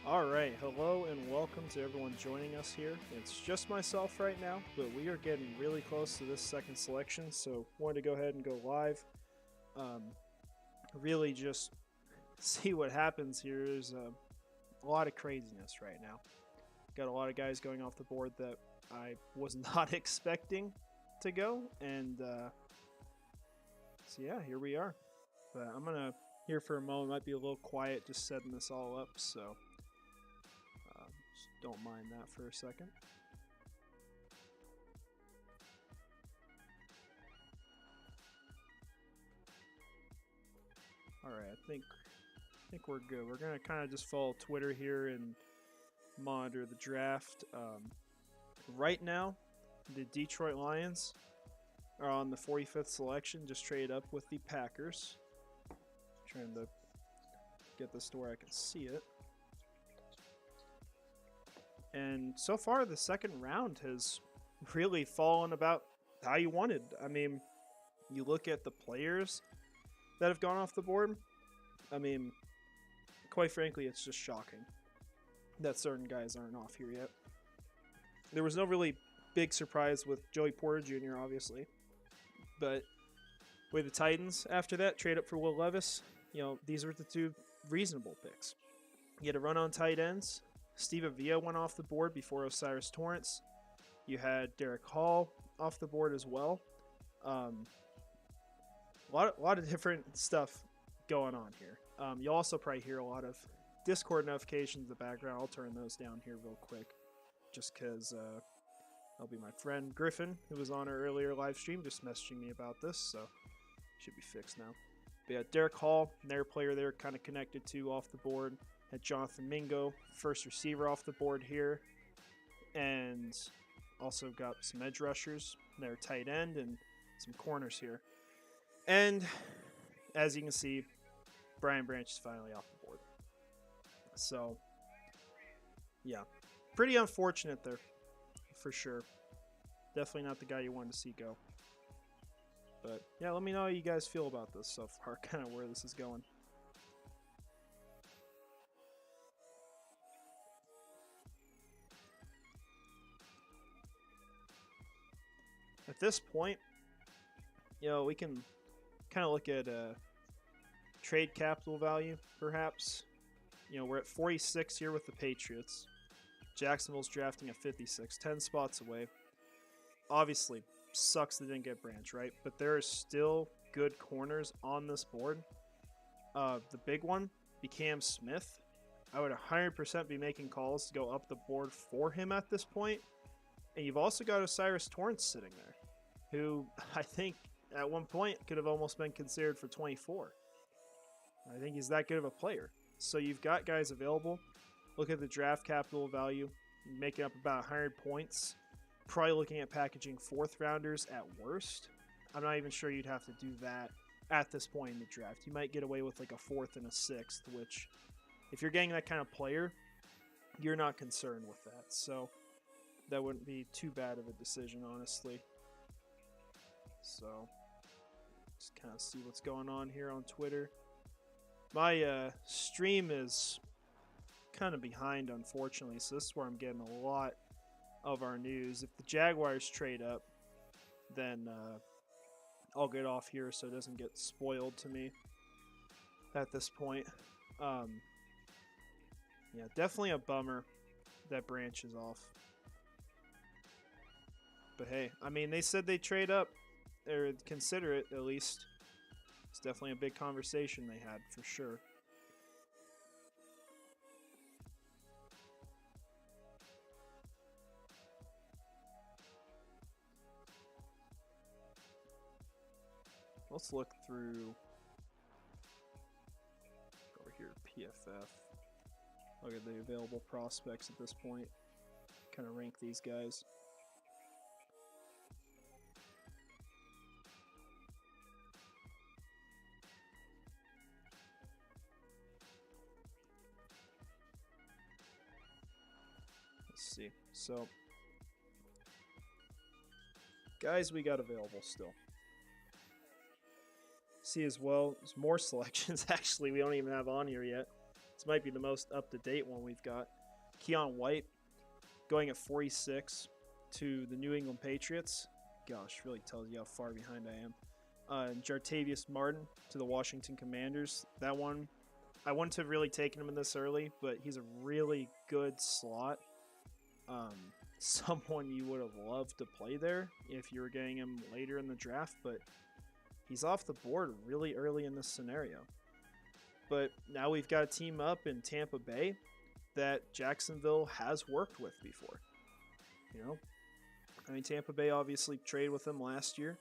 Alright, hello and welcome to everyone joining us here. It's just myself right now, but we are getting really close to this second selection, so wanted to go ahead and go live. Really just see what happens here. There's a lot of craziness right now. Got a lot of guys going off the board that I was not expecting to go, and so yeah, here we are. But I'm gonna here for a moment. Might be a little quiet, just setting this all up, so just don't mind that for a second. All right, I think we're good. We're gonna kind of just follow Twitter here and monitor the draft. Right now, the Detroit Lions are on the 45th selection, just traded up with the Packers. Trying to get this to where I can see it. And so far, the second round has really fallen about how you wanted. I mean, you look at the players that have gone off the board. I mean, quite frankly, it's just shocking that certain guys aren't off here yet. There was no really big surprise with Joey Porter Jr., obviously. But with the Titans, after that, trade up for Will Levis, these were the two reasonable picks. You had a run on tight ends. Steve Avila went off the board before Osiris Torrance. You had Derek Hall off the board as well. A lot of different stuff going on here. You'll also probably hear a lot of Discord notifications in the background. I'll turn those down here real quick, just because that'll be my friend Griffin, who was on our earlier live stream, just messaging me about this, so should be fixed now. But yeah, Derek Hall, their player there, kind of connected to off the board. Had Jonathan Mingo, first receiver off the board here. And also got some edge rushers, their tight end, and some corners here. And as you can see, Brian Branch is finally off the board. So, yeah, pretty unfortunate there, for sure. Definitely not the guy you wanted to see go. But, yeah, let me know how you guys feel about this so far, kind of where this is going. At this point, we can kind of look at trade capital value, perhaps. We're at 46 here with the Patriots. Jacksonville's drafting at 56, 10 spots away. Obviously, sucks they didn't get Branch, right? But there are still good corners on this board. The big one, Cam Smith. I would 100% be making calls to go up the board for him at this point. And you've also got Osiris Torrance sitting there, who I think at one point could have almost been considered for 24. I think he's that good of a player. So you've got guys available. Look at the draft capital value, making up about 100 points. Probably looking at packaging fourth rounders at worst. I'm not even sure you'd have to do that at this point in the draft. You might get away with like a fourth and a sixth, which if you're getting that kind of player, you're not concerned with that. So that wouldn't be too bad of a decision, honestly. So, just kind of see what's going on here on Twitter. My stream is kind of behind, unfortunately, so this is where I'm getting a lot of our news. If the Jaguars trade up, then I'll get off here so it doesn't get spoiled to me at this point. Yeah, definitely a bummer that Branch is off. But hey, I mean, they said they trade up, or consider it at least. It's definitely a big conversation they had, for sure. Let's look through over here, PFF. Look at the available prospects at this point. Kind of rank these guys. Let's see. So, guys we got available still. See as well, there's more selections actually we don't even have on here yet. This might be the most up-to-date one we've got. Keon White going at 46 to the New England Patriots. Gosh, really tells you how far behind I am. Jartavius Martin to the Washington Commanders. That one, I wouldn't have really taken him in this early, but he's a really good slot. Someone you would have loved to play there if you were getting him later in the draft, but he's off the board really early in this scenario. But now we've got a team up in Tampa Bay that Jacksonville has worked with before. You know, I mean, Tampa Bay obviously traded with them last year,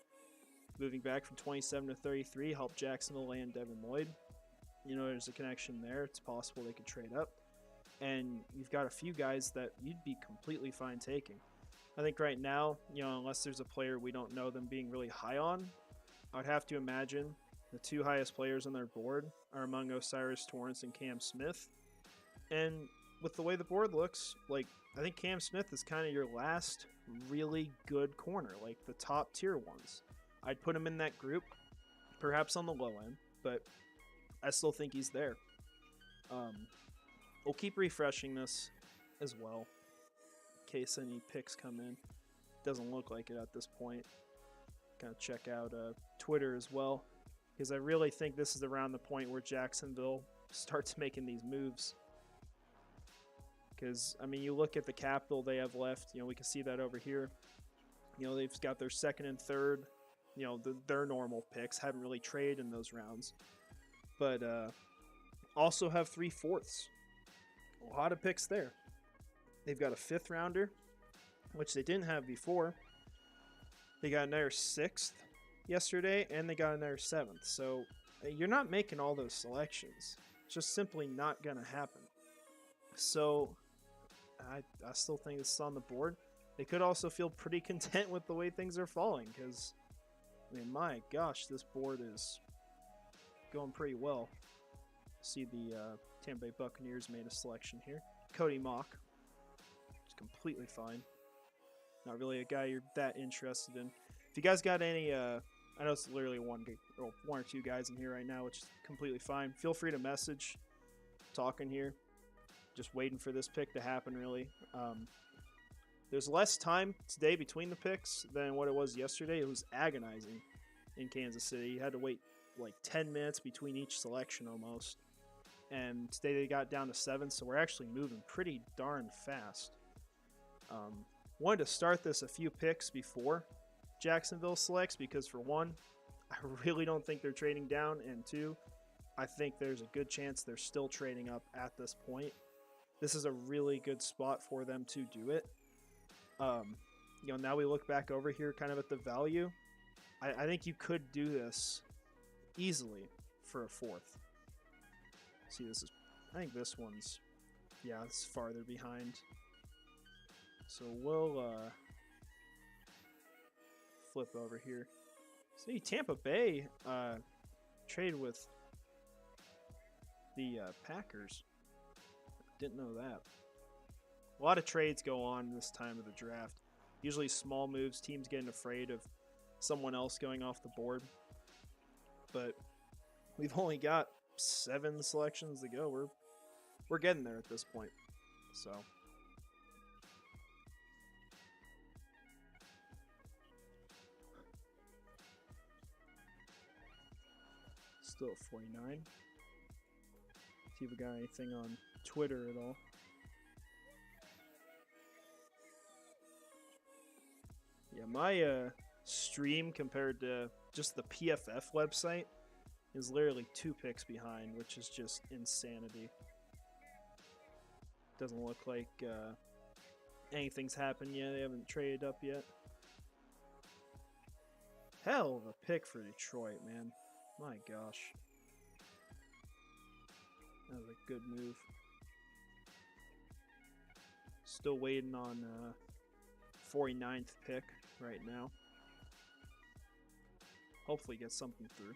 moving back from 27 to 33, helped Jacksonville land Devin Lloyd. You know, there's a connection there. It's possible they could trade up. And you've got a few guys that you'd be completely fine taking. I think right now, you know, unless there's a player we don't know them being really high on, I'd have to imagine the two highest players on their board are among Osiris Torrance and Cam Smith. And with the way the board looks, like, I think Cam Smith is kind of your last really good corner, like the top tier ones. I'd put him in that group, perhaps on the low end, but I still think he's there. We'll keep refreshing this as well in case any picks come in. Doesn't look like it at this point. Kind of check out Twitter as well, because I really think this is around the point where Jacksonville starts making these moves. Because, I mean, you look at the capital they have left, you know, we can see that over here. You know, they've got their second and third, you know, their normal picks, haven't really traded in those rounds. But also have 3/4. A lot of picks there. They've got a 5th rounder, which they didn't have before. They got another 6th yesterday, and they got another 7th. So you're not making all those selections. It's just simply not going to happen. So I still think this is on the board. They could also feel pretty content with the way things are falling, because, I mean, my gosh, this board is going pretty well. See the Tampa Bay Buccaneers made a selection here. Cody Mock. It's completely fine. Not really a guy you're that interested in. If you guys got any, I know it's literally one or two guys in here right now, which is completely fine. Feel free to message. Talking here. Just waiting for this pick to happen, really. There's less time today between the picks than what it was yesterday. It was agonizing in Kansas City. You had to wait like 10 minutes between each selection almost. And today they got down to 7, so we're actually moving pretty darn fast. Wanted to start this a few picks before Jacksonville selects, because for one, I really don't think they're trading down, and two, I think there's a good chance they're still trading up at this point. This is a really good spot for them to do it. You know, now we look back over here kind of at the value. I think you could do this easily for a 4th. See, this is, I think this one's, yeah, it's farther behind. So we'll flip over here. See, Tampa Bay traded with the Packers. Didn't know that. A lot of trades go on this time of the draft. Usually small moves, teams getting afraid of someone else going off the board. But we've only got 7 selections to go. We're getting there at this point. So still at 49. See if we got anything on Twitter at all. Yeah, my stream compared to just the PFF website is literally 2 picks behind, which is just insanity. Doesn't look like anything's happened yet. They haven't traded up yet. Hell of a pick for Detroit, man. My gosh. That was a good move. Still waiting on 49th pick right now. Hopefully get something through.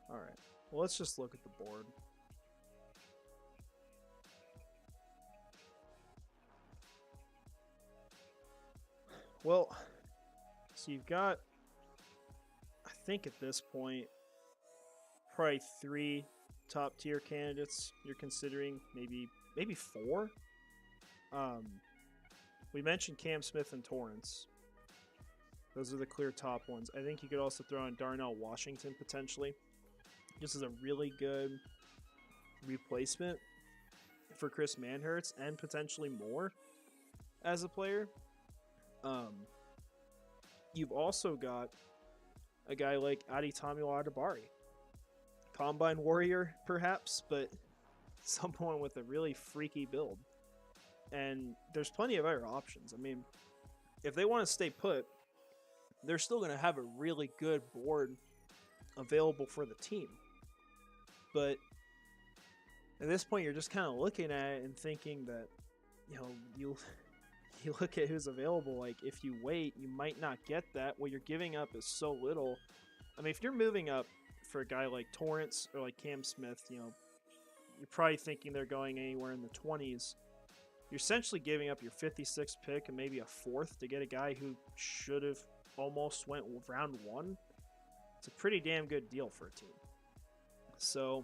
Alright, well, let's just look at the board. Well, so you've got, I think at this point, probably 3 top tier candidates you're considering, maybe 4. Um, we mentioned Cam Smith and Torrance. Those are the clear top ones. I think you could also throw in Darnell Washington potentially. This is a really good replacement for Chris Manhurts and potentially more as a player. You've also got a guy like Adetomiwa Adebari. Combine warrior, perhaps, but someone with a really freaky build. And there's plenty of other options. I mean, if they want to stay put, they're still going to have a really good board available for the team. But at this point, you're just kind of looking at it and thinking that, you look at who's available. Like, if you wait, you might not get that. What you're giving up is so little. I mean, if you're moving up for a guy like Torrance or like Cam Smith, you're probably thinking they're going anywhere in the 20s. You're essentially giving up your 56th pick and maybe a 4th to get a guy who should have almost went round 1. It's a pretty damn good deal for a team. So,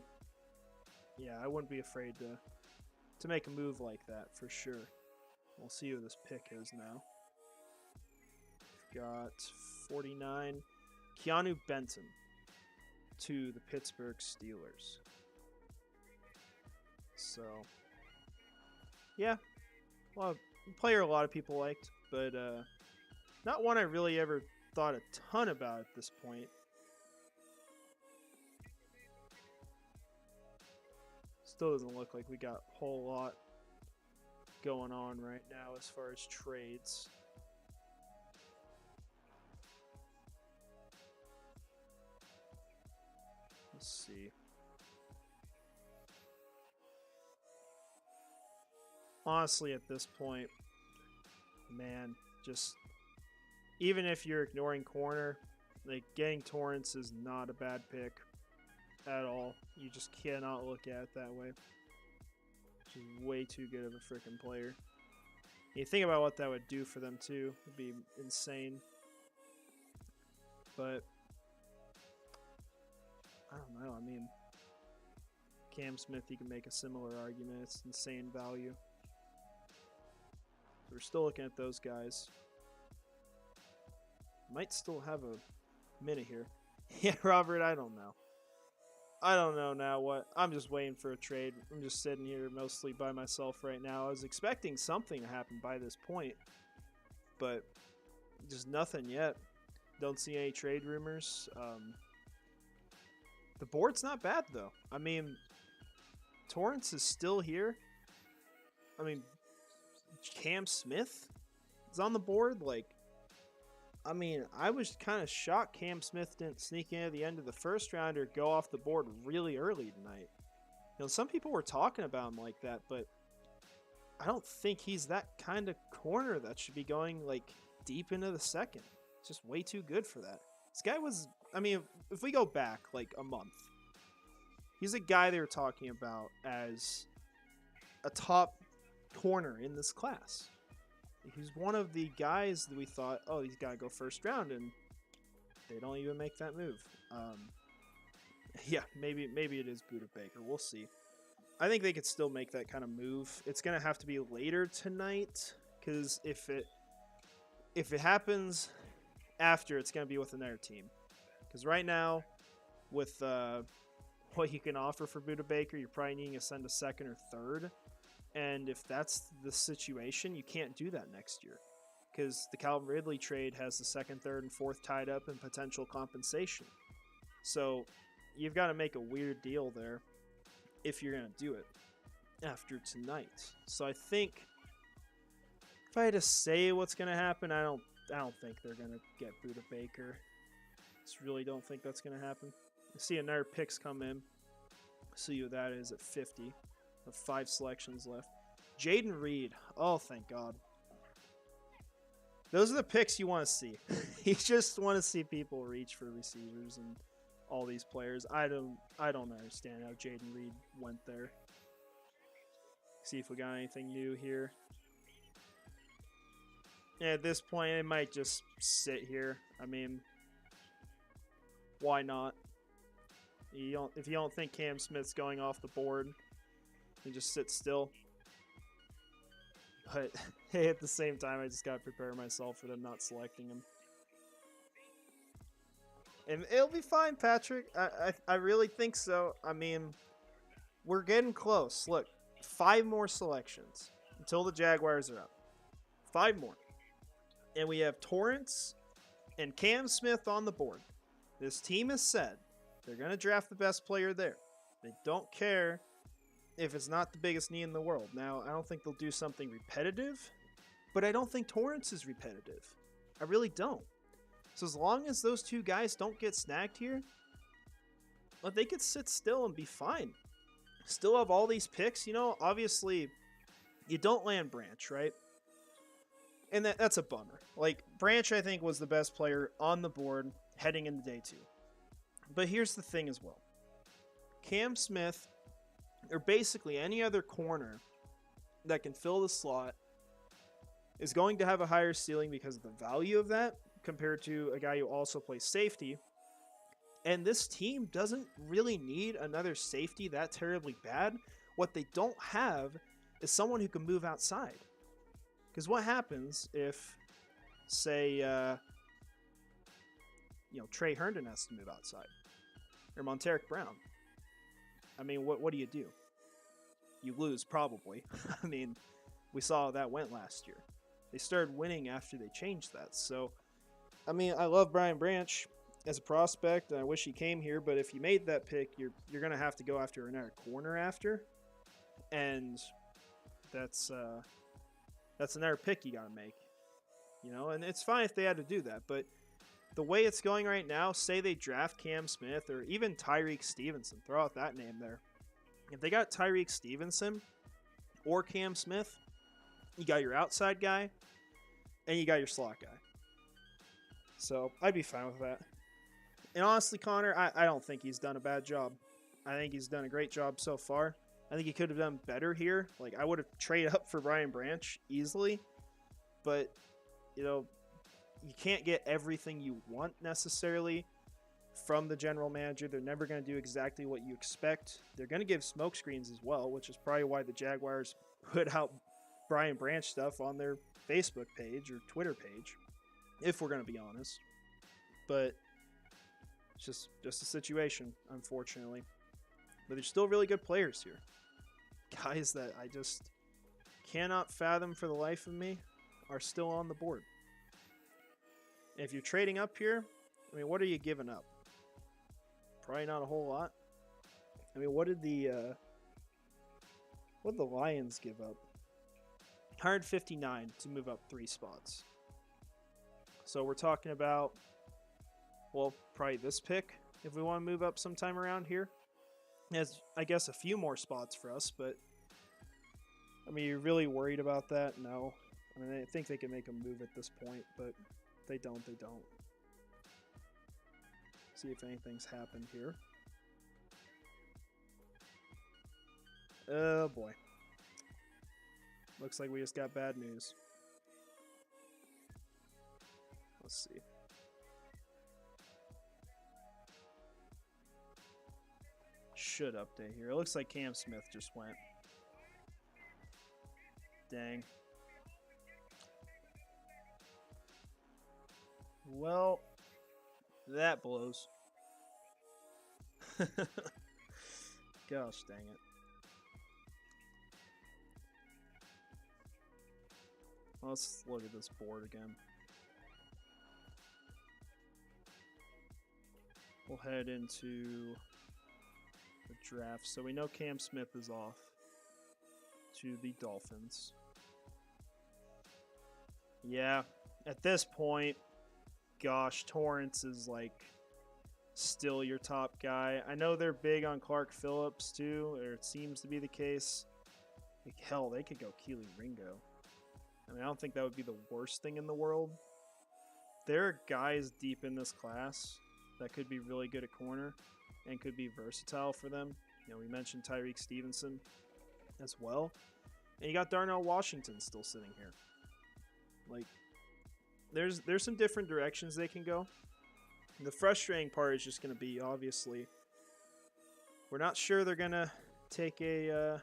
yeah, I wouldn't be afraid to make a move like that for sure. We'll see who this pick is now. We've got 49, Keanu Benton to the Pittsburgh Steelers. So, yeah, a player a lot of people liked, but not one I really ever thought a ton about at this point. Still doesn't look like we got a whole lot going on right now as far as trades. Let's see. Honestly, at this point, man, just even if you're ignoring corner, like getting Torrance is not a bad pick at all. You just cannot look at it that way. She's way too good of a freaking player. You think about what that would do for them too. It'd be insane. But I don't know. I mean, Cam Smith, you can make a similar argument. It's insane value. So we're still looking at those guys. Might still have a minute here. Yeah, Robert, I don't know. I don't know now what. I'm just waiting for a trade. I'm just sitting here mostly by myself right now. I was expecting something to happen by this point, but just nothing yet. Don't see any trade rumors. The board's not bad, though. I mean, Torrance is still here. I mean, Cam Smith is on the board. Like, I mean, I was kind of shocked Cam Smith didn't sneak in at the end of the first round or go off the board really early tonight. Some people were talking about him like that, but I don't think he's that kind of corner that should be going, like, deep into the second. It's just way too good for that. This guy was, I mean, if we go back, like, a month, he's a guy they were talking about as a top corner in this class. He's one of the guys that we thought, oh, he's got to go first round, and they don't even make that move. Yeah, maybe it is Budda Baker. We'll see. I think they could still make that kind of move. It's going to have to be later tonight, because if it happens after, it's going to be with another team. Because right now, with what you can offer for Budda Baker, you're probably needing to send a second or third. And if that's the situation, you can't do that next year because the Calvin Ridley trade has the second, third, and fourth tied up in potential compensation. So you've got to make a weird deal there if you're going to do it after tonight. So I think if I had to say what's going to happen, I don't think they're going to get Budda Baker. Just really don't think that's going to happen. I see another picks come in. See who that is at 50. 5 selections left. Jaden Reed. Oh, thank God. Those are the picks you want to see. You just want to see people reach for receivers and all these players. I don't understand how Jaden Reed went there. See if we got anything new here. At this point, it might just sit here. I mean, why not? If you don't think Cam Smith's going off the board, you just sit still. But hey, at the same time, I just gotta prepare myself for them not selecting him. And it'll be fine, Patrick. I really think so. I mean, we're getting close. Look, 5 more selections until the Jaguars are up. 5 more. And we have Torrance and Cam Smith on the board. This team has said they're going to draft the best player there. They don't care if it's not the biggest knee in the world. Now, I don't think they'll do something repetitive, but I don't think Torrance is repetitive. I really don't. So as long as those 2 guys don't get snagged here, well, they could sit still and be fine. Still have all these picks. You know, obviously, you don't land Branch, right? And that's a bummer. Like, Branch, I think, was the best player on the board heading into day 2. But here's the thing as well. Cam Smith, or basically any other corner that can fill the slot, is going to have a higher ceiling because of the value of that compared to a guy who also plays safety. And this team doesn't really need another safety that terribly bad. What they don't have is someone who can move outside. Because what happens if, say, Trey Herndon has to move outside? Or Monteric Brown? I mean, what do? You lose, probably. I mean, we saw how that went last year. They started winning after they changed that. So, I mean, I love Brian Branch as a prospect, and I wish he came here. But if you made that pick, you're going to have to go after another corner after. And that's another pick you got to make. You know, and it's fine if they had to do that. But the way it's going right now, say they draft Cam Smith or even Tyreek Stevenson. Throw out that name there. If they got Tyreek Stevenson or Cam Smith, you got your outside guy and you got your slot guy. So I'd be fine with that. And honestly, Connor, I don't think he's done a bad job. I think he's done a great job so far. I think he could have done better here. Like, I would have traded up for Brian Branch easily. But, you know, you can't get everything you want necessarily from the general manager. They're never going to do exactly what you expect. They're going to give smoke screens as well, which is probably why the Jaguars put out Brian Branch stuff on their Facebook page or Twitter page, if we're going to be honest. But it's just a situation, unfortunately. But there's still really good players here. Guys that I just cannot fathom for the life of me are still on the board. And if you're trading up here, I mean, what are you giving up? Probably not a whole lot. I mean, what did the Lions give up? 159 to move up 3 spots. So we're talking about, well, probably this pick if we want to move up sometime around here. Has, I guess, a few more spots for us, but I mean, you're really worried about that? No. I mean, I think they can make a move at this point, but they don't. See if anything's happened here. Oh boy. Looks like we just got bad news. Let's see. Should update here. It looks like Cam Smith just went. Dang. Well, that blows. Gosh dang it. Let's look at this board again. We'll head into the draft. So we know Cam Smith is off to the Dolphins. Yeah, at this point, gosh, Torrance is like still your top guy. I know they're big on Clark Phillips too, or it seems to be the case. Like, hell, they could go Keely Ringo. I mean, I don't think that would be the worst thing in the world. There are guys deep in this class that could be really good at corner and could be versatile for them. You know, we mentioned Tyreek Stevenson as well. And you got Darnell Washington still sitting here. Like, there's some different directions they can go. The frustrating part is just going to be, obviously, we're not sure they're going to take a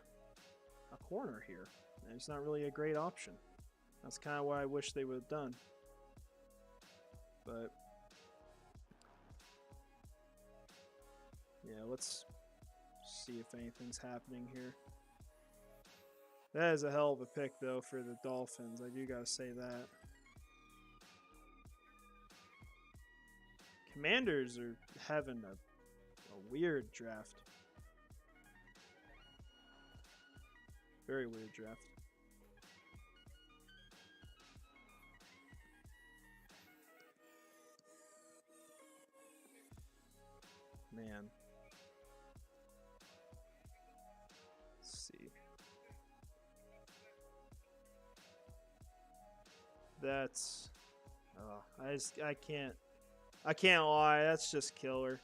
corner here. And it's not really a great option. That's kind of what I wish they would have done. But yeah, let's see if anything's happening here. That is a hell of a pick, though, for the Dolphins. I do gotta say that. Commanders are having a weird draft. Very weird draft. Man. Let's see. That's I can't lie, that's just killer.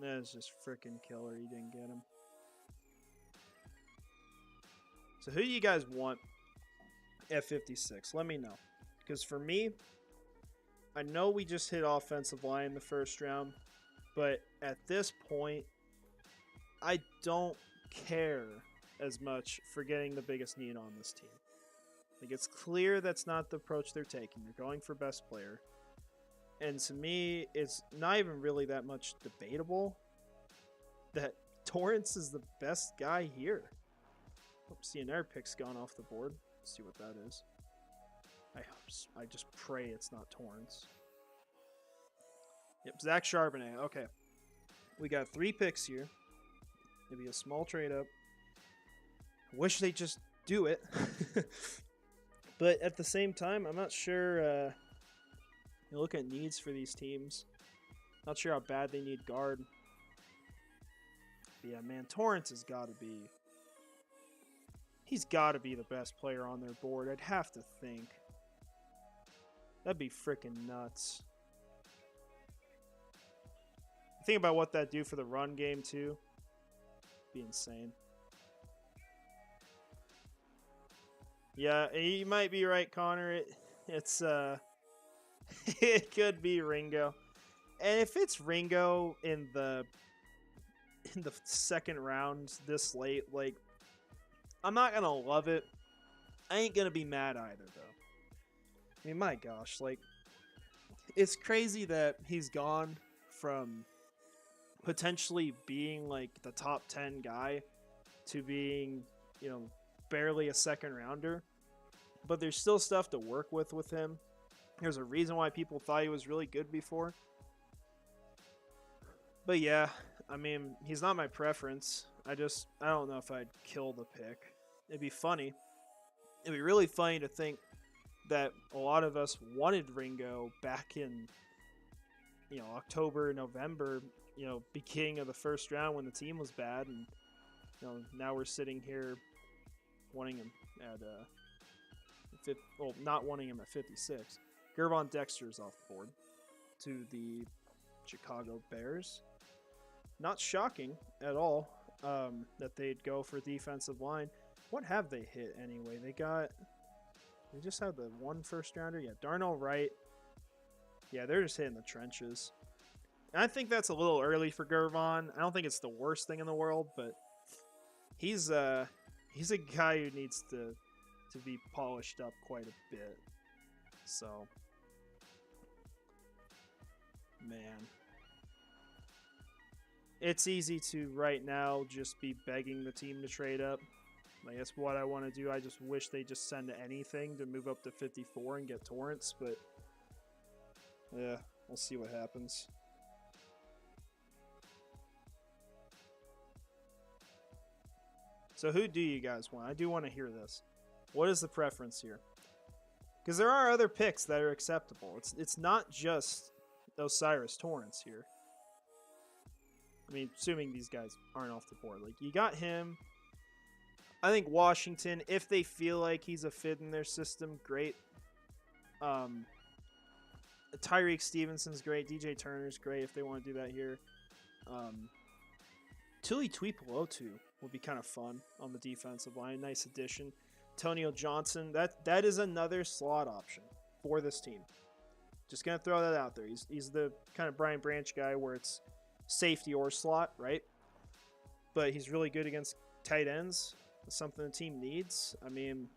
That's just freaking killer. You didn't get him. So who do you guys want at 56? Let me know. Because for me, I know we just hit offensive line in the first round, but at this point, I don't care as much for getting the biggest need on this team. Like, it's clear that's not the approach they're taking. They're going for best player. And to me, it's not even really that much debatable that Torrance is the best guy here. Oops, see, another pick's gone off the board. Let's see what that is. I just pray it's not Torrance. Yep, Zach Charbonnet. Okay. We got 3 picks here. Maybe a small trade up. I wish they just do it. But at the same time, I'm not sure. You look at needs for these teams. Not sure how bad they need guard. But yeah, man, Torrance has got to be. He's got to be the best player on their board. I'd have to think. That'd be freaking nuts. Think about what that'd do for the run game too. Be insane. Yeah, you might be right, Connor. It's it could be Ringo. And if it's Ringo in the second round this late, like, I'm not gonna love it. I ain't gonna be mad either, though. I mean, my gosh, like, it's crazy that he's gone from potentially being like the top 10 guy to being, you know, barely a second rounder. But there's still stuff to work with him. There's a reason why people thought he was really good before. But yeah, I mean, he's not my preference. I don't know if I'd kill the pick. It'd be funny. It'd be really funny to think that a lot of us wanted Ringo back in, you know, October, November, you know, beginning of the first round when the team was bad, and, you know, now we're sitting here wanting him at not wanting him at 56. Gervon Dexter's off the board to the Chicago Bears. Not shocking at all that they'd go for defensive line. What have they hit anyway? They just had the one first rounder. Yeah, Darnell Wright. Yeah, they're just hitting the trenches. And I think that's a little early for Gervon. I don't think it's the worst thing in the world, but he's a guy who needs to be polished up quite a bit. So, man, it's easy to right now just be begging the team to trade up. Like, that's what I want to do. I just wish they just send anything to move up to 54 and get Torrance, but yeah, we'll see what happens. So who do you guys want? I do want to hear this. What is the preference here? Because there are other picks that are acceptable. It's not just Osiris Torrance here. I mean, assuming these guys aren't off the board. Like, you got him. I think Washington, if they feel like he's a fit in their system, great. Tyreek Stevenson's great. DJ Turner's great if they want to do that here. Tuli Tuipulotu would be kind of fun on the defensive line. Nice addition. Antonio Johnson, that is another slot option for this team. Just gonna throw that out there. He's the kind of Brian Branch guy where it's safety or slot, right? But he's really good against tight ends. It's something the team needs. I mean,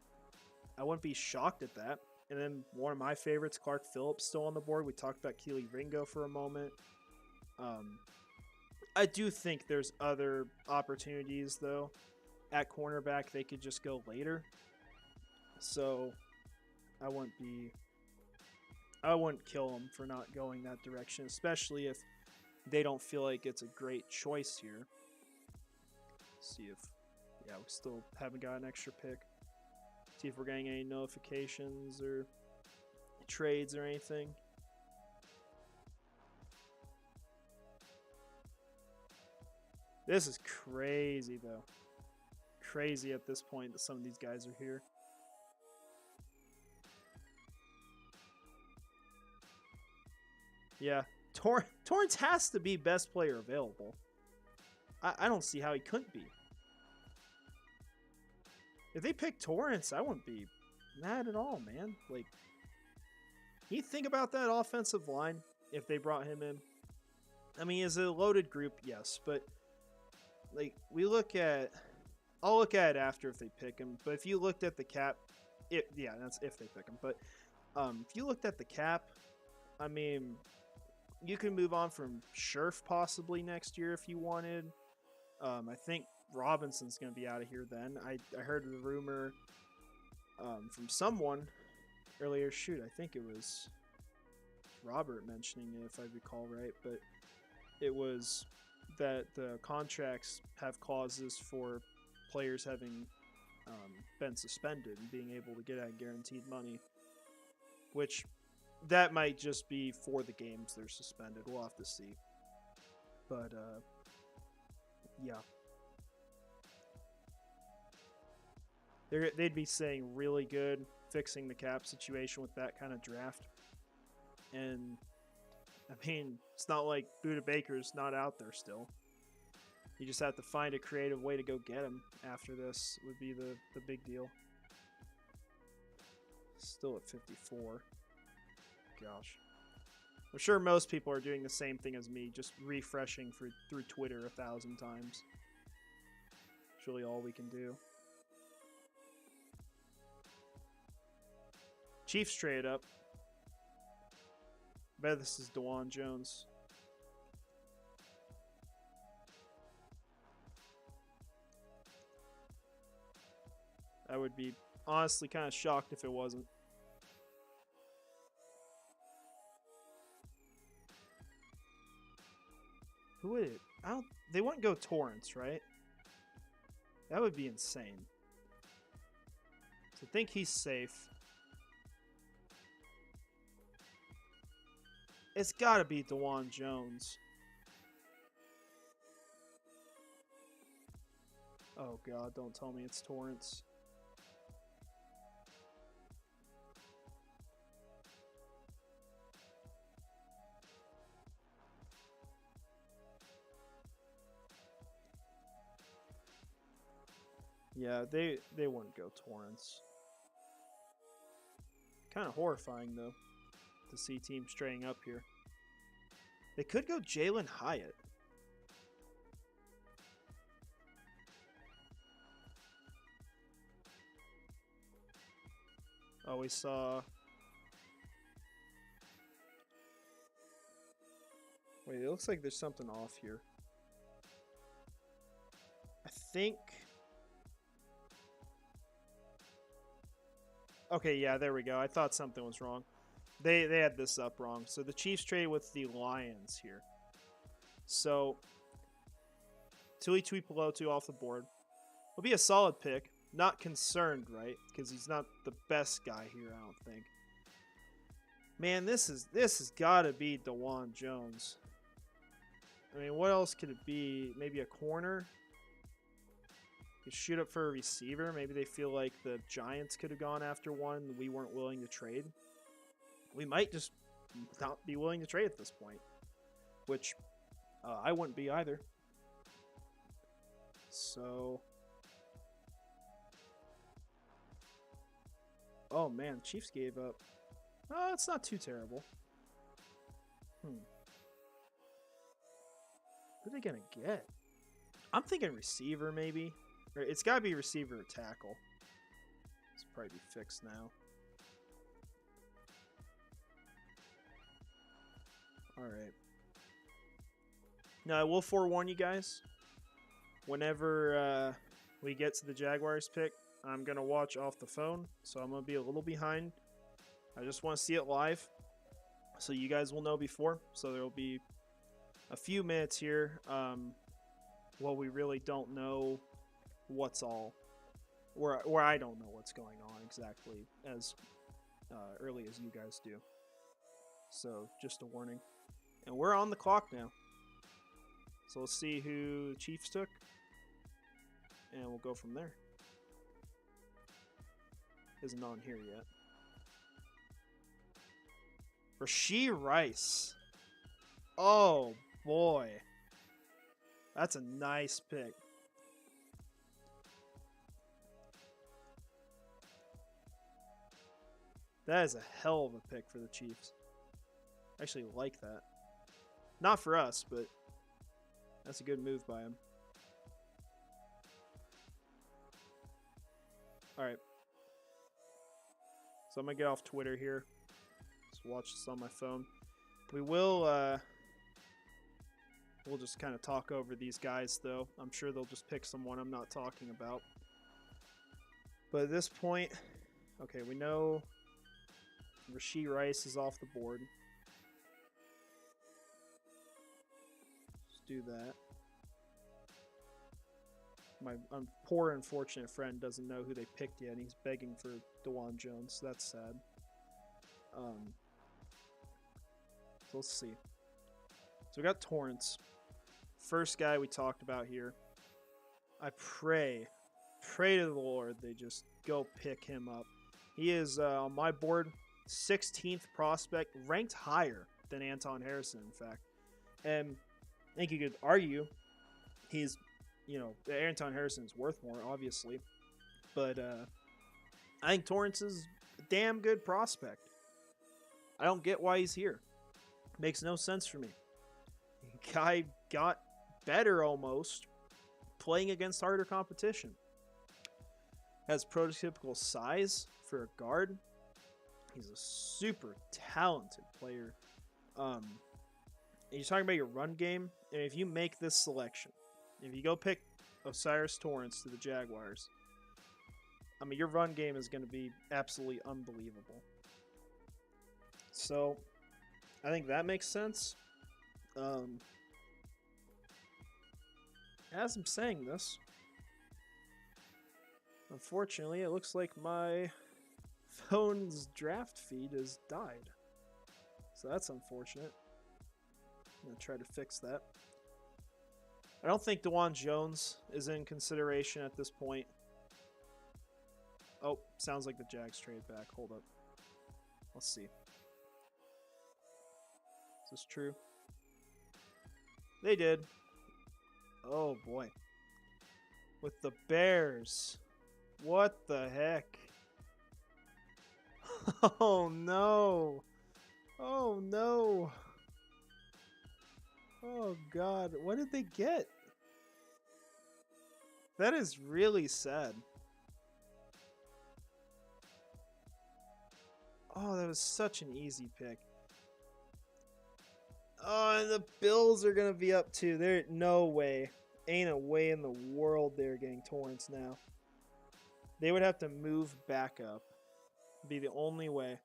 I wouldn't be shocked at that. And then one of my favorites, Clark Phillips, still on the board. We talked about Keely Ringo for a moment. I do think there's other opportunities, though. At cornerback, they could just go later. So I wouldn't kill them for not going that direction, especially if they don't feel like it's a great choice here. Let's see if, yeah, we still haven't got an extra pick. See if we're getting any notifications or trades or anything. This is crazy, though. Crazy at this point that some of these guys are here. Yeah, Torrance has to be best player available. I don't see how he couldn't be. If they pick Torrance, I wouldn't be mad at all, man. Like, you think about that offensive line if they brought him in. I mean, is it a loaded group? Yes, but like I'll look at it after if they pick him. But if you looked at the cap, yeah, that's if they pick him. But if you looked at the cap, I mean, you can move on from Scherf possibly next year if you wanted. I think Robinson's going to be out of here then. I heard the rumor from someone earlier. Shoot, I think it was Robert mentioning it, if I recall right. But it was that the contracts have clauses for players having been suspended and being able to get out guaranteed money, which that might just be for the games they're suspended. We'll have to see. But yeah, they'd be saying really good, fixing the cap situation with that kind of draft. And I mean, it's not like Budda Baker's not out there still. You just have to find a creative way to go get him after this would be the big deal. Still at 54. Gosh. I'm sure most people are doing the same thing as me, just refreshing through Twitter 1,000 times. It's really all we can do. Chiefs trade up. I bet this is DeJuan Jones. I would be honestly kind of shocked if it wasn't. Who would it? They wouldn't go Torrance, right? That would be insane. So I think he's safe. It's got to be DeJuan Jones. Oh God, don't tell me it's Torrance. Yeah, they wouldn't go Torrance. Kind of horrifying, though, to see teams straying up here. They could go Jalen Hyatt. Oh, we saw... Wait, it looks like there's something off here. I think... Okay, yeah, there we go. I thought something was wrong. They had this up wrong. So the Chiefs trade with the Lions here. So Tuli Tuipulotu off the board. Will be a solid pick. Not concerned, right? Because he's not the best guy here, I don't think. Man, this has got to be DeJuan Jones. I mean, what else could it be? Maybe a corner? You shoot up for a receiver. Maybe they feel like the Giants could have gone after one and we weren't willing to trade. We might just not be willing to trade at this point, which I wouldn't be either. So Oh man, Chiefs gave up. Oh, it's not too terrible. Who are they gonna get? I'm thinking receiver maybe. Or it's gotta be receiver or tackle. It's probably be fixed now. Alright. Now I will forewarn you guys. Whenever we get to the Jaguars pick, I'm going to watch off the phone, so I'm going to be a little behind. I just want to see it live, so you guys will know before. So there will be a few minutes here while we really don't know what's all, where I don't know what's going on exactly as early as you guys do. So just a warning. And we're on the clock now. So let's see who the Chiefs took, and we'll go from there. Isn't on here yet. Rashee Rice. Oh, boy. That's a nice pick. That is a hell of a pick for the Chiefs. I actually like that. Not for us, but that's a good move by him. Alright. So I'm going to get off Twitter here. Just watch this on my phone. We will, we'll just kind of talk over these guys, though. I'm sure they'll just pick someone I'm not talking about. But at this point, okay, we know Rashee Rice is off the board. Let's do that. My poor unfortunate friend doesn't know who they picked yet, and he's begging for DeJuan Jones. So that's sad. So let's see. So we got Torrance. First guy we talked about here. I pray to the Lord they just go pick him up. He is on my board, 16th prospect, ranked higher than Anton Harrison, in fact. And I think you could argue he's, you know, Anton Harrison's worth more, obviously. But I think Torrance is a damn good prospect. I don't get why he's here. Makes no sense for me. Guy got better almost playing against harder competition. Has prototypical size for a guard. He's a super talented player. You're talking about your run game, and if you make this selection, if you go pick Osiris Torrance to the Jaguars, I mean, your run game is going to be absolutely unbelievable. So, I think that makes sense. As I'm saying this, unfortunately, it looks like my phone's draft feed has died. So that's unfortunate. I'm going to try to fix that. I don't think DeJuan Jones is in consideration at this point. Oh, sounds like the Jags trade back. Hold up. Let's see. Is this true? They did. Oh, boy. With the Bears. What the heck? Oh, no. Oh, no. Oh, God. What did they get? That is really sad. Oh, that was such an easy pick. Oh, and the Bills are going to be up too. There, no way. Ain't a way in the world they're getting Torrance now. They would have to move back up. Be the only way.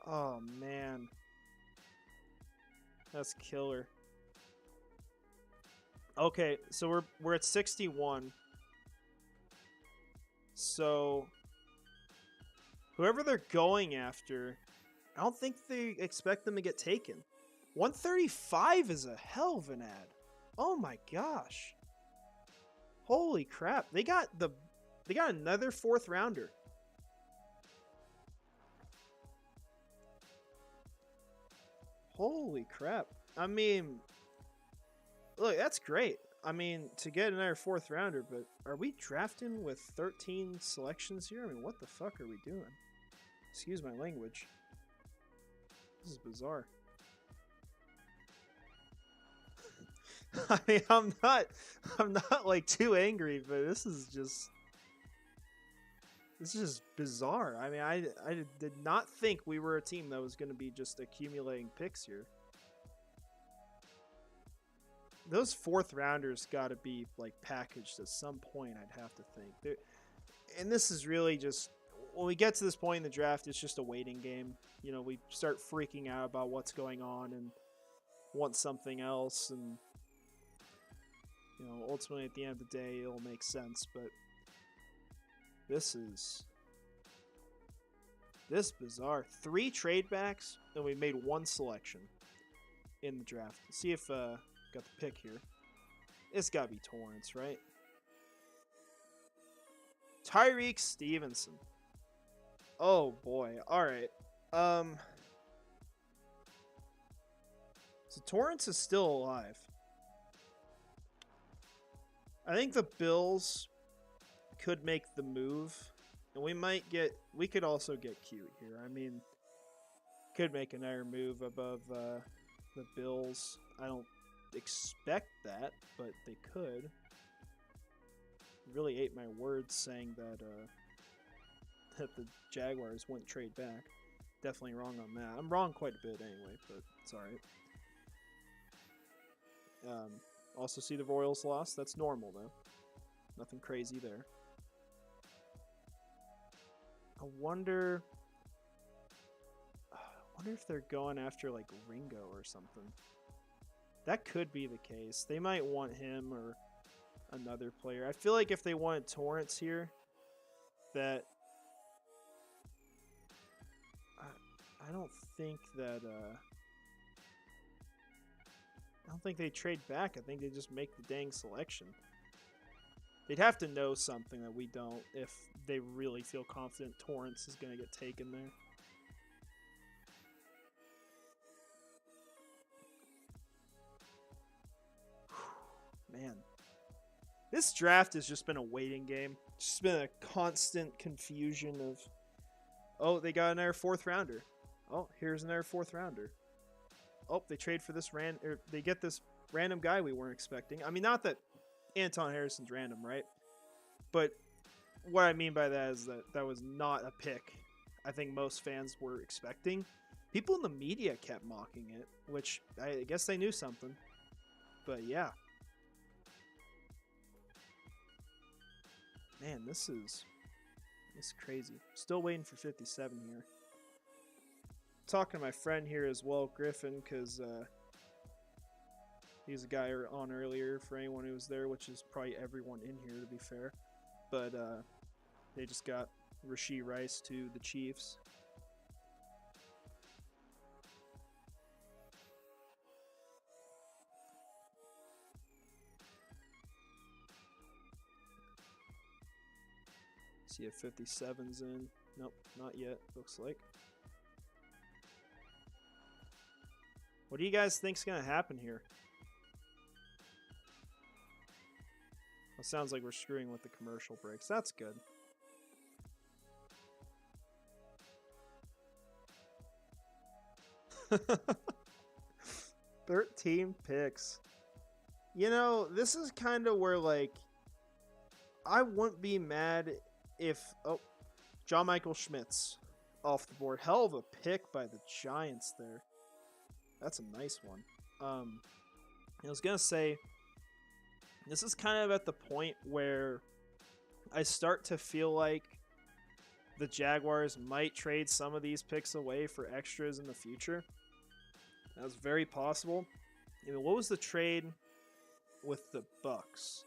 Oh, man. That's killer. Okay, so we're at 61. So whoever they're going after, I don't think they expect them to get taken. 135 is a hell of an ad. Oh my gosh. Holy crap. They got another 4th rounder. Holy crap. I mean, Look, that's great. I mean, to get another 4th rounder, but are we drafting with 13 selections here? I mean, what the fuck are we doing? Excuse my language. This is bizarre. I mean, I'm not like too angry, but this is just bizarre. I mean, I did not think we were a team that was going to be just accumulating picks here. Those 4th rounders got to be like packaged at some point, I'd have to think. And this is really just, when we get to this point in the draft, it's just a waiting game. You know, we start freaking out about what's going on and want something else, and you know, ultimately at the end of the day, it'll make sense. But this bizarre. 3 trade backs, and we made 1 selection in the draft. Let's see if got the pick here. It's gotta be Torrance, right? Tyreek Stevenson. Oh boy. Alright. So Torrance is still alive. I think the Bills could make the move. And we could also get cute here. I mean, could make another move above the Bills. I don't expect that, but they could. Really ate my words saying that that the Jaguars wouldn't trade back. Definitely wrong on that. I'm wrong quite a bit anyway, but it's alright. Also see the Royals lost. That's normal though. Nothing crazy there. I wonder if they're going after like Ringo or something. That could be the case. They might want him or another player. I feel like if they wanted Torrance here, that I don't think that I don't think they trade back. I think they just make the dang selection. They'd have to know something that we don't if they really feel confident Torrance is going to get taken there. Man, this draft has just been a waiting game. It's just been a constant confusion of, oh, they got another 4th rounder. Oh, here's another 4th rounder. Oh, they trade for this they get this random guy we weren't expecting. I mean, not that Anton Harrison's random, right? But what I mean by that is that was not a pick I think most fans were expecting. People in the media kept mocking it, which I guess they knew something. But yeah. Man, this is crazy. Still waiting for 57 here. Talking to my friend here as well, Griffin, because he's a guy on earlier for anyone who was there, which is probably everyone in here to be fair. But they just got Rashee Rice to the Chiefs. See if 57's in. Nope, not yet, looks like. What do you guys think's going to happen here? It sounds like we're screwing with the commercial breaks. That's good. $13 picks. You know, this is kind of where, like, I wouldn't be mad if... Oh, John Michael Schmitz off the board. Hell of a pick by the Giants there. That's a nice one. I was going to say, this is kind of at the point where I start to feel like the Jaguars might trade some of these picks away for extras in the future. That's very possible. I mean, what was the trade with the Bucks?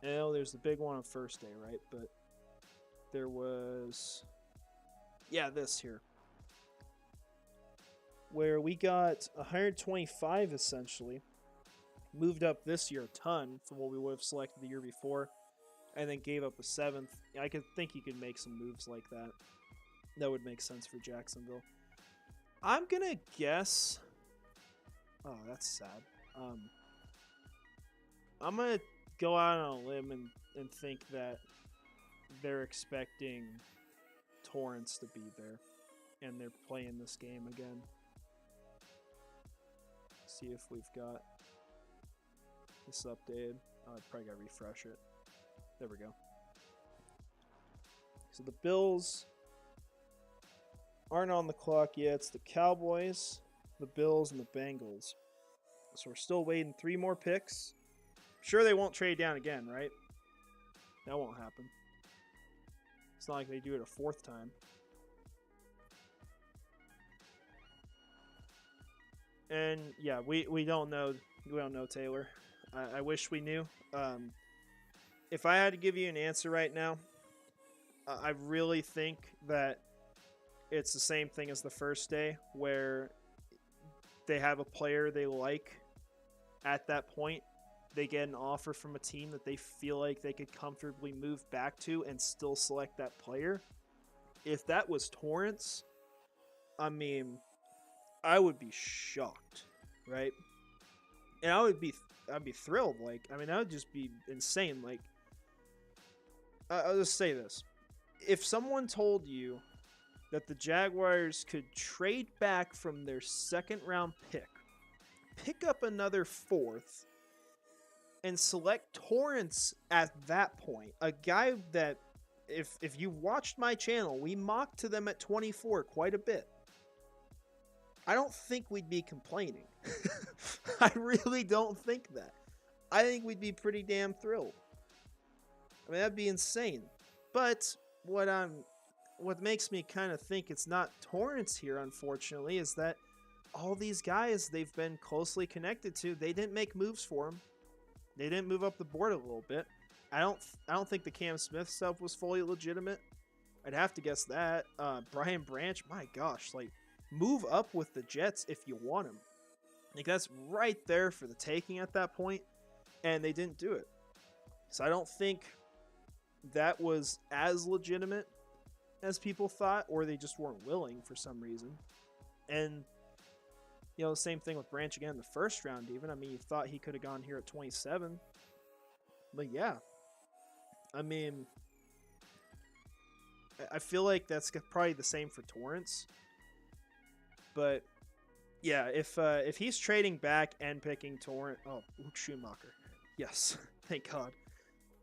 Oh, there's the big one on first day, right? But there was... Yeah, this here. Where we got 125 essentially. Moved up this year a ton from what we would have selected the year before. And then gave up a 7th. I could think you could make some moves like that. That would make sense for Jacksonville. I'm gonna guess. Oh, that's sad. I'm gonna go out on a limb and think that they're expecting Torrance to be there, and they're playing this game again. See if we've got this updated. Oh, I probably gotta refresh it. There we go. So the Bills aren't on the clock yet. It's the Cowboys, the Bills, and the Bengals. So we're still waiting 3 more picks. Sure, they won't trade down again, right? That won't happen. It's not like they do it a 4th time. And yeah, we don't know. We don't know Taylor. I wish we knew. If I had to give you an answer right now, I really think that it's the same thing as the first day, where they have a player they like. At that point, they get an offer from a team that they feel like they could comfortably move back to and still select that player. If that was Torrance, I mean, I would be shocked, right? And I'd be thrilled. Like, I mean, that would just be insane. Like, I'll just say this: if someone told you that the Jaguars could trade back from their 2nd round pick up another 4th, and select Torrance at that point, a guy that, if you watched my channel, we mocked to them at 24 quite a bit, I don't think we'd be complaining. I really don't think that. I think we'd be pretty damn thrilled. I mean, that'd be insane. But what makes me kind of think it's not Torrance here, unfortunately, is that all these guys they've been closely connected to, they didn't make moves for him. They didn't move up the board a little bit. I don't think the Cam Smith stuff was fully legitimate. I'd have to guess that. Brian Branch, my gosh, like, move up with the Jets if you want him. Like, that's right there for the taking at that point, and they didn't do it. So I don't think that was as legitimate as people thought, or they just weren't willing for some reason. And, you know, the same thing with Branch again in the 1st round even. I mean, you thought he could have gone here at 27. But yeah, I mean, I feel like that's probably the same for Torrance. But yeah, if he's trading back and picking Torrance, oh, Luke Schumacher, yes, thank God.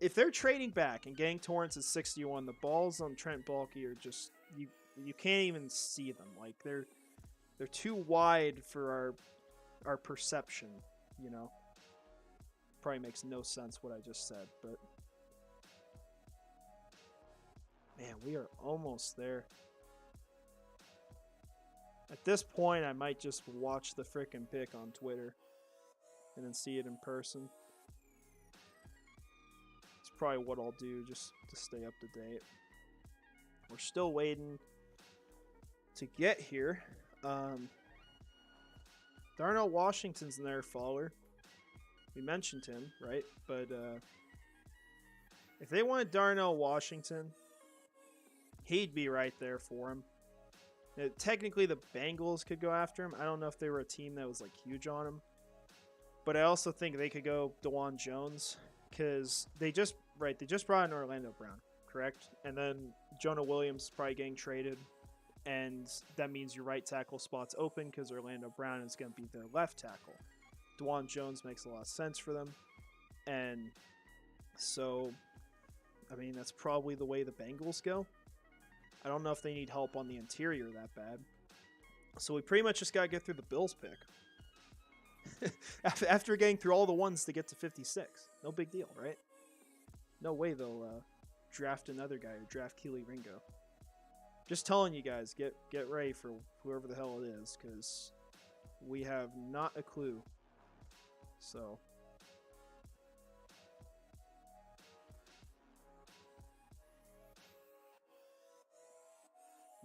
If they're trading back and getting Torrance at 61, the balls on Trent Baalke are just you can't even see them. Like, they're too wide for our perception, you know. Probably makes no sense what I just said, but man, we are almost there. At this point, I might just watch the frickin' pick on Twitter and then see it in person. It's probably what I'll do just to stay up to date. We're still waiting to get here. Darnell Washington's an air faller. We mentioned him, right? But if they wanted Darnell Washington, he'd be right there for him. Now, technically, the Bengals could go after him. I don't know if they were a team that was like huge on him. But I also think they could go DeJuan Jones, because they just brought in Orlando Brown, correct? And then Jonah Williams is probably getting traded. And that means your right tackle spot's open because Orlando Brown is going to be their left tackle. DeJuan Jones makes a lot of sense for them. And so, I mean, that's probably the way the Bengals go. I don't know if they need help on the interior that bad. So we pretty much just got to get through the Bills pick. After getting through all the ones to get to 56. No big deal, right? No way they'll draft another guy or draft Keely Ringo. Just telling you guys, get ready for whoever the hell it is, because we have not a clue. So,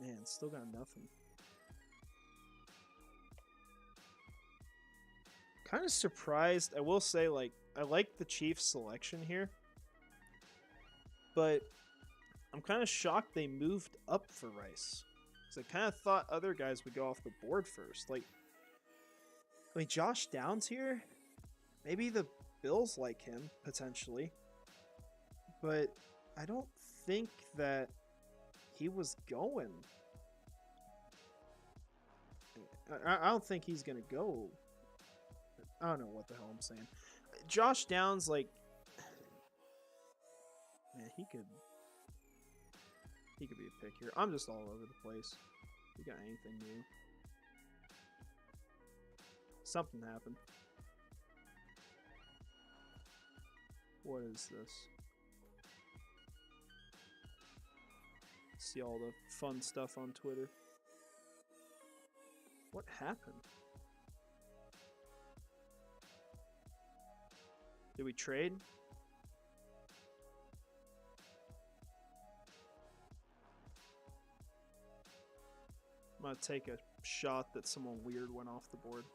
man, still got nothing. Kind of surprised. I will say, like, I like the Chiefs selection here, but I'm kind of shocked they moved up for Rice. Because I kind of thought other guys would go off the board first. Like, I mean, Josh Downs here, maybe the Bills like him, potentially. But I don't think that he was going. I don't think he's going to go. I don't know what the hell I'm saying. Josh Downs, like, man, he could be a pick here. I'm just all over the place. We got anything new? Something happened. What is this? See all the fun stuff on Twitter. What happened? Did we trade? I'm gonna take a shot that someone weird went off the board.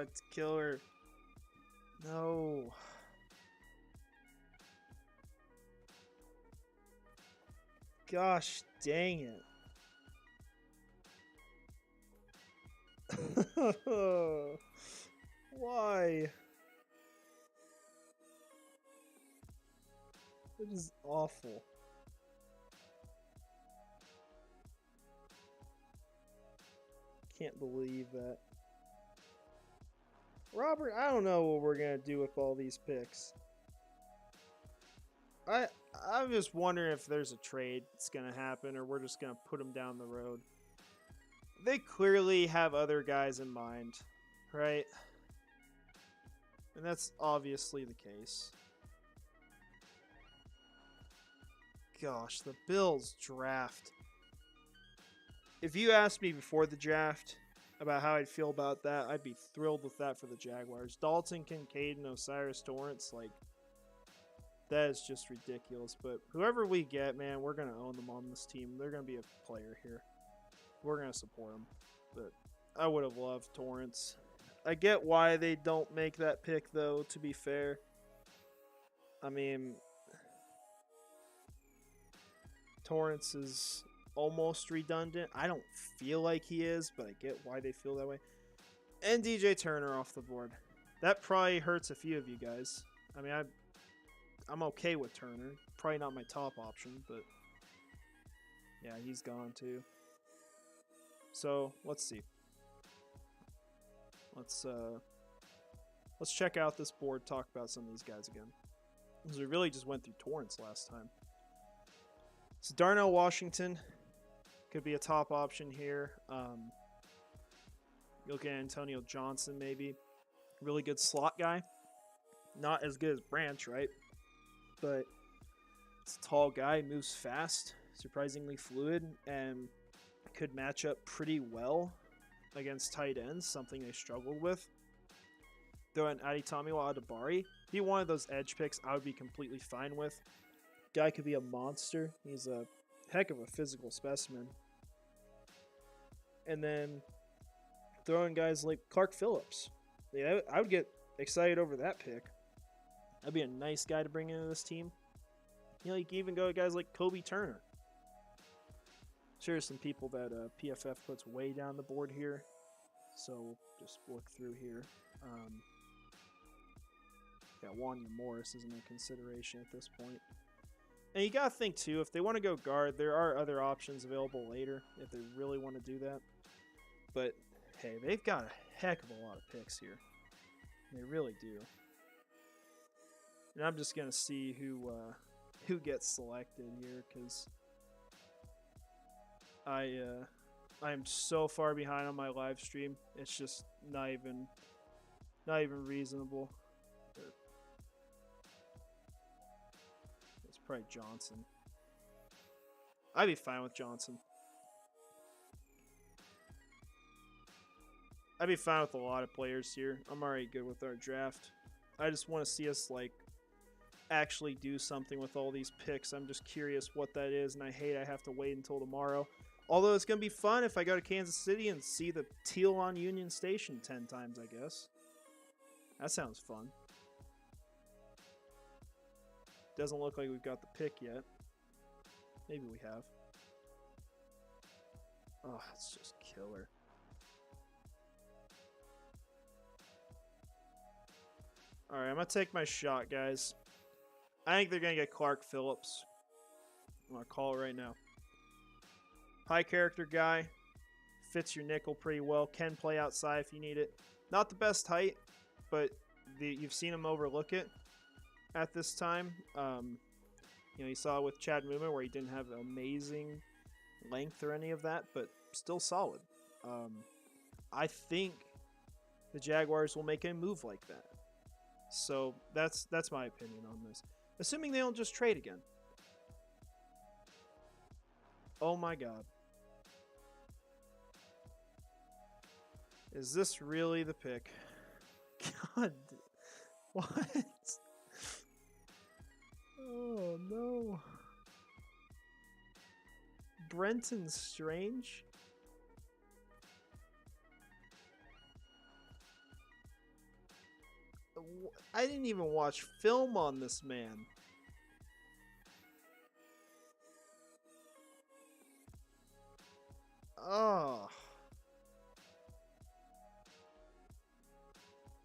It's killer. No. Gosh dang it. Why? It is awful. Can't believe that. Robert, I don't know what we're going to do with all these picks. I'm just wondering if there's a trade that's going to happen or we're just going to put them down the road. They clearly have other guys in mind, right? And that's obviously the case. Gosh, the Bills draft. If you asked me before the draft about how I'd feel about that, I'd be thrilled with that for the Jaguars. Dalton Kincaid and Osiris Torrance, like, that is just ridiculous. But whoever we get, man, we're going to own them on this team. They're going to be a player here. We're going to support them. But I would have loved Torrance. I get why they don't make that pick, though, to be fair. I mean, Torrance is almost redundant. I don't feel like he is, but I get why they feel that way. And DJ Turner off the board. That probably hurts a few of you guys. I mean, I'm okay with Turner. Probably not my top option, but yeah, he's gone too. So let's see. Let's check out this board. Talk about some of these guys again, because we really just went through Torrance last time. So Darnell Washington could be a top option here. You look at Antonio Johnson, maybe. Really good slot guy. Not as good as Branch, right? But it's a tall guy, moves fast, surprisingly fluid, and could match up pretty well against tight ends, something they struggled with. Throw in Adetomiwa Adebari. Be one of those edge picks I would be completely fine with. Guy could be a monster. He's a heck of a physical specimen. And then throw in guys like Clark Phillips. Yeah, I would get excited over that pick. That'd be a nice guy to bring into this team. You know, you can even go to guys like Kobe Turner. Sure, some people that PFF puts way down the board here. So we'll just look through here. Yeah, Wanya Morris isn't a consideration at this point. And you got to think, too, if they want to go guard, there are other options available later if they really want to do that. But, hey, they've got a heck of a lot of picks here. They really do. And I'm just going to see who gets selected here, because I'm so far behind on my live stream. It's just not even reasonable. It's probably Johnson. I'd be fine with Johnson. I'd be fine with a lot of players here. I'm already good with our draft. I just want to see us, like, actually do something with all these picks. I'm just curious what that is, and I hate I have to wait until tomorrow. Although it's going to be fun if I go to Kansas City and see the teal on Union Station 10 times, I guess. That sounds fun. Doesn't look like we've got the pick yet. Maybe we have. Oh, it's just killer. Alright, I'm going to take my shot, guys. I think they're going to get Clark Phillips. I'm going to call it right now. High character guy. Fits your nickel pretty well. Can play outside if you need it. Not the best height, but you've seen him overlook it at this time. You know, you saw with Chad Muma where he didn't have amazing length or any of that, but still solid. I think the Jaguars will make a move like that. So that's my opinion on this. Assuming they don't just trade again. Oh my god. Is this really the pick? God. What? Oh no. Brenton Strange? I didn't even watch film on this man. Oh.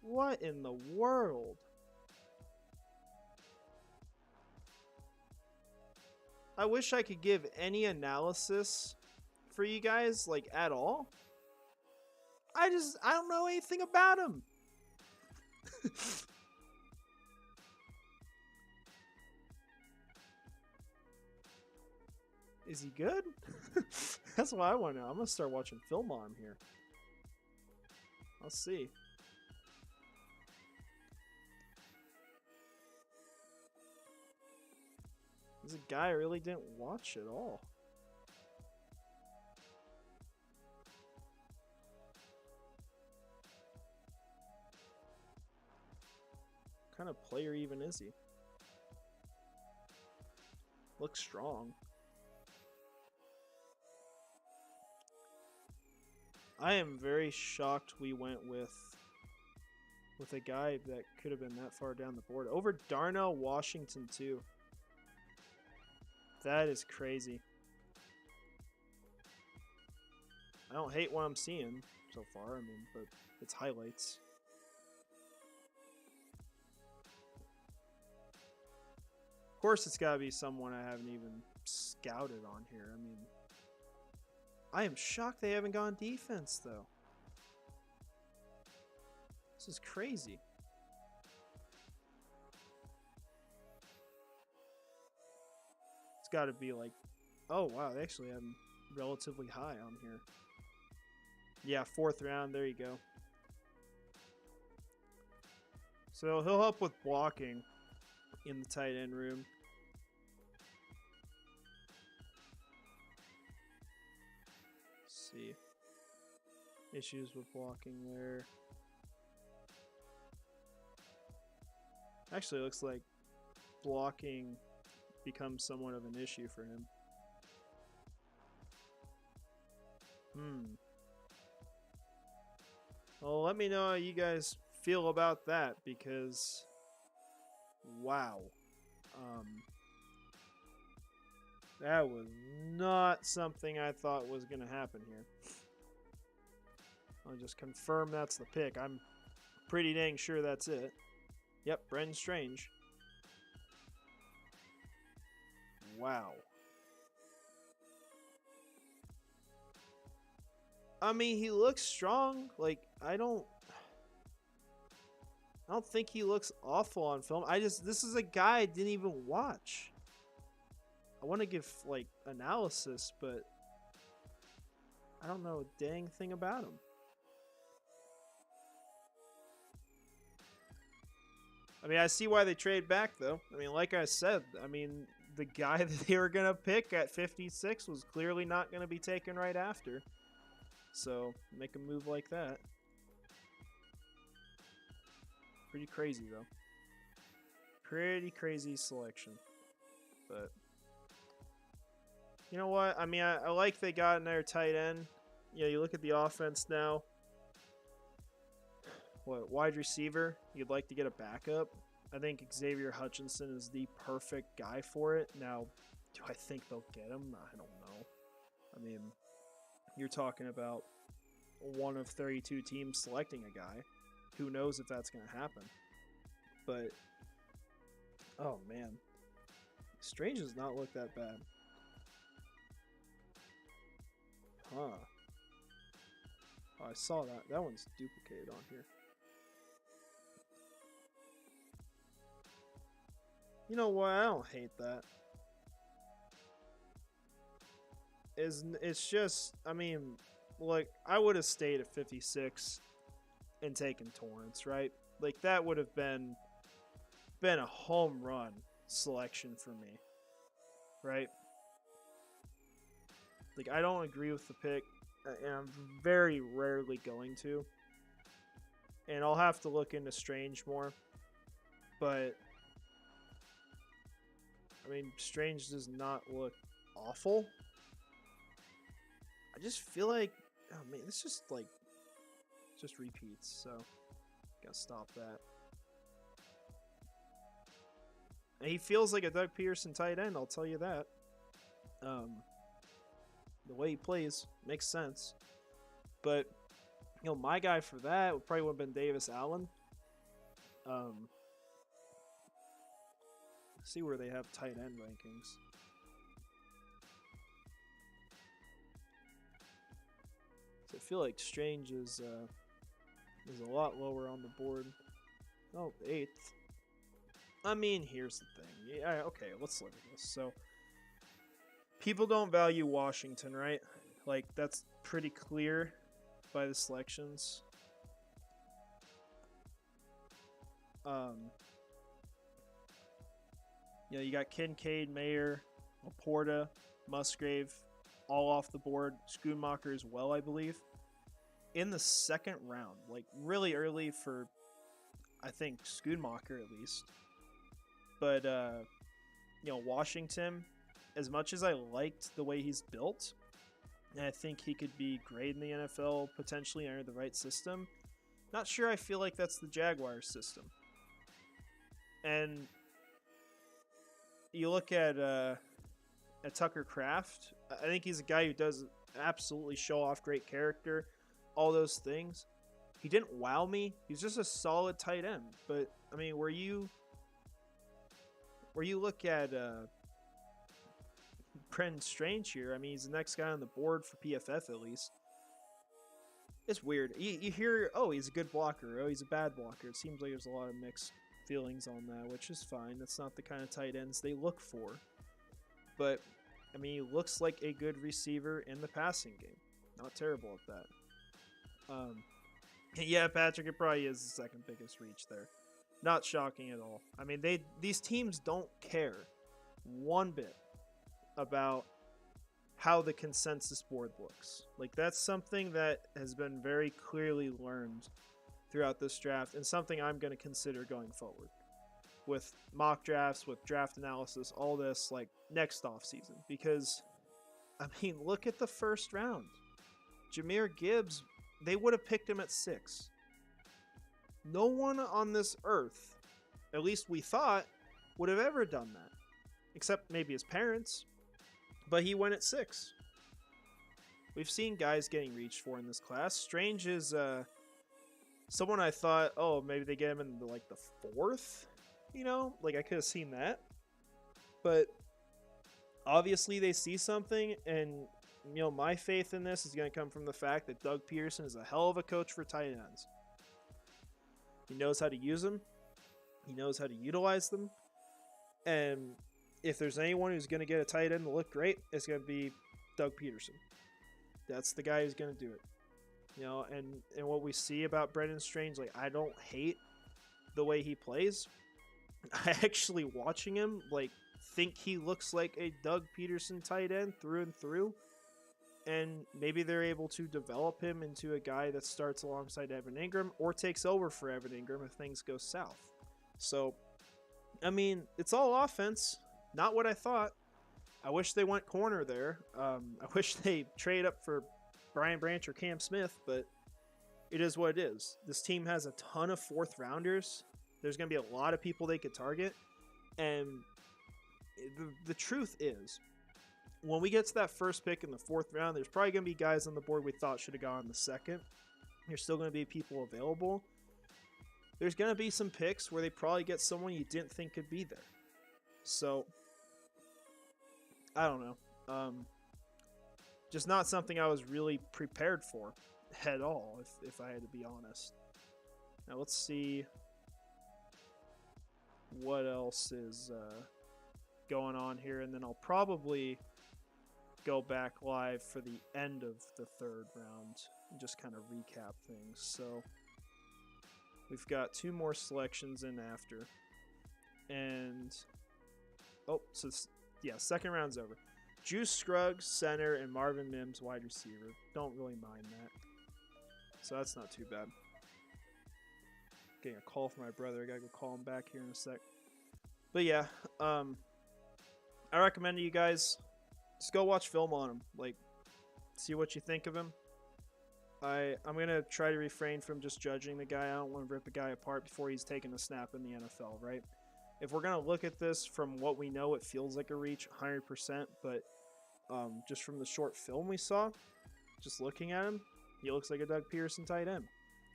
What in the world? I wish I could give any analysis for you guys, like, at all. I don't know anything about him. Is he good? That's what I want to know. I'm going to start watching film on him here. Let's see. He's a guy I really didn't watch at all. What kind of player even is he? Looks strong. I am very shocked we went with a guy that could have been that far down the board. Over Darnell Washington, too. That is crazy. I don't hate what I'm seeing so far, I mean, but it's highlights. Of course it's got to be someone I haven't even scouted on here. I mean, I am shocked they haven't gone defense, though. This is crazy. It's got to be like... Oh, wow, they actually have him relatively high on here. Yeah, 4th round, there you go. So he'll help with blocking in the tight end room. Let's see. Issues with blocking there. Actually, it looks like blocking becomes somewhat of an issue for him. Well, let me know how you guys feel about that, because wow. That was not something I thought was going to happen here. I'll just confirm that's the pick. I'm pretty dang sure that's it. Yep, Brenton Strange. Wow. I mean, he looks strong. Like, I don't think he looks awful on film. This is a guy I didn't even watch. I want to give, like, analysis, but I don't know a dang thing about him. I mean, I see why they trade back, though. I mean, like I said, I mean, the guy that they were going to pick at 56 was clearly not going to be taken right after. So, make a move like that. Pretty crazy, though. Pretty crazy selection. But, you know what? I mean, I like they got another tight end. Yeah, you look at the offense now. What, wide receiver? You'd like to get a backup? I think Xavier Hutchinson is the perfect guy for it. Now, do I think they'll get him? I don't know. I mean, you're talking about one of 32 teams selecting a guy. Who knows if that's going to happen? But, oh man. Strange does not look that bad. Huh. Oh, I saw that. That one's duplicated on here. You know what? I don't hate that. It's just, I mean, like, I would have stayed at 56 and taken Torrance, right? Like, that would have been a home run selection for me, right? Like, I don't agree with the pick, and I'm very rarely going to. And I'll have to look into Strange more. But, I mean, Strange does not look awful. I just feel like, oh man, this just like, just repeats, so gotta stop that. And he feels like a Doug Peterson tight end, I'll tell you that. The way he plays makes sense. But, you know, my guy for that would probably would have been Davis Allen. See where they have tight end rankings. So I feel like Strange is a lot lower on the board. Oh, 8th. I mean, here's the thing. Yeah, okay, let's look at this. So, people don't value Washington, right? Like, that's pretty clear by the selections. You know, you got Kincaid, Mayer, Laporta, Musgrave, all off the board. Schoonmaker as well, I believe. In the second round, like really early for, I think, Schoonmaker at least. But, you know, Washington, as much as I liked the way he's built, and I think he could be great in the NFL, potentially under the right system, not sure I feel like that's the Jaguars system. And you look at Tucker Kraft, I think he's a guy who does absolutely show off great character, all those things. He didn't wow me. He's just a solid tight end. But, I mean, where you look at Brendan Strange here, I mean, he's the next guy on the board for PFF at least. It's weird. You hear, oh, he's a good blocker. Oh, he's a bad blocker. It seems like there's a lot of mixed feelings on that, which is fine. That's not the kind of tight ends they look for. But, I mean, he looks like a good receiver in the passing game. Not terrible at that. Yeah, Patrick, it probably is the second biggest reach there. Not shocking at all. I mean, these teams don't care one bit about how the consensus board looks. Like, that's something that has been very clearly learned throughout this draft, and something I'm going to consider going forward with mock drafts, with draft analysis, all this, like, next offseason. Because, I mean, look at the first round. Jahmyr Gibbs, they would have picked him at 6. No one on this earth, at least we thought, would have ever done that. Except maybe his parents. But he went at 6. We've seen guys getting reached for in this class. Strange is someone I thought, oh, maybe they get him in like the 4th. You know, like I could have seen that. But obviously they see something, and you know, my faith in this is going to come from the fact that Doug Peterson is a hell of a coach for tight ends. He knows how to use them. He knows how to utilize them. And if there's anyone who's going to get a tight end to look great, it's going to be Doug Peterson. That's the guy who's going to do it. You know, and what we see about Brendan Strange, like, I don't hate the way he plays. I actually, watching him, like, think he looks like a Doug Peterson tight end through and through. And maybe they're able to develop him into a guy that starts alongside Evan Ingram or takes over for Evan Ingram if things go south. So, I mean, it's all offense. Not what I thought. I wish they went corner there. I wish they trade up for Brian Branch or Cam Smith, but it is what it is. This team has a ton of 4th rounders. There's going to be a lot of people they could target. And the truth is, when we get to that first pick in the 4th round, there's probably going to be guys on the board we thought should have gone in the 2nd. There's still going to be people available. There's going to be some picks where they probably get someone you didn't think could be there. So, I don't know. Just not something I was really prepared for at all, if I had to be honest. Now, let's see what else is going on here, and then I'll probably go back live for the end of the 3rd round and just kind of recap things. So we've got 2 more selections in after, and so yeah, 2nd round's over. Juice Scruggs, center, and Marvin Mims, wide receiver. Don't really mind that, so that's not too bad. Getting a call from my brother. I gotta go call him back here in a sec. But yeah, I recommend to you guys, just go watch film on him. Like, see what you think of him. I'm gonna try to refrain from just judging the guy. I don't want to rip a guy apart before he's taken a snap in the NFL, right? If we're gonna look at this from what we know, it feels like a reach, 100%. But just from the short film we saw, just looking at him, he looks like a Doug Pearson tight end.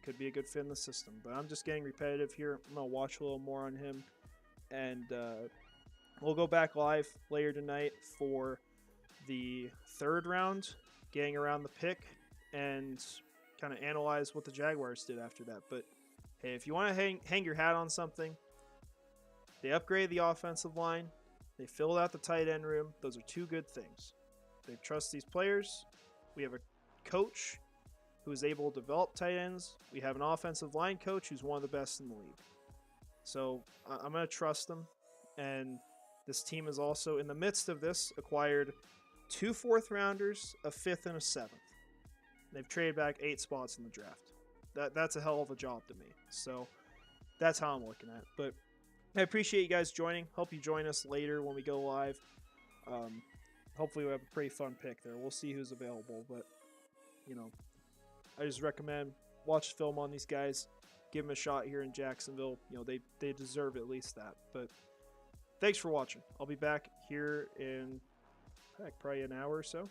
Could be a good fit in the system. But I'm just getting repetitive here. I'm gonna watch a little more on him, and we'll go back live later tonight for the 3rd round, getting around the pick, and kind of analyze what the Jaguars did after that. But hey, if you want to hang your hat on something, they upgraded the offensive line, they filled out the tight end room. Those are 2 good things. They trust these players. We have a coach who is able to develop tight ends. We have an offensive line coach who's one of the best in the league. So I'm going to trust them. And this team is also, in the midst of this, acquired 2 4th rounders, a 5th, and a 7th. They've traded back 8 spots in the draft. That's a hell of a job to me. So that's how I'm looking at it. But I appreciate you guys joining. Hope you join us later when we go live. Hopefully we have a pretty fun pick there. We'll see who's available. But, you know, I just recommend watch film on these guys. Give them a shot here in Jacksonville. You know, they deserve at least that. But thanks for watching. I'll be back here in probably an hour or so.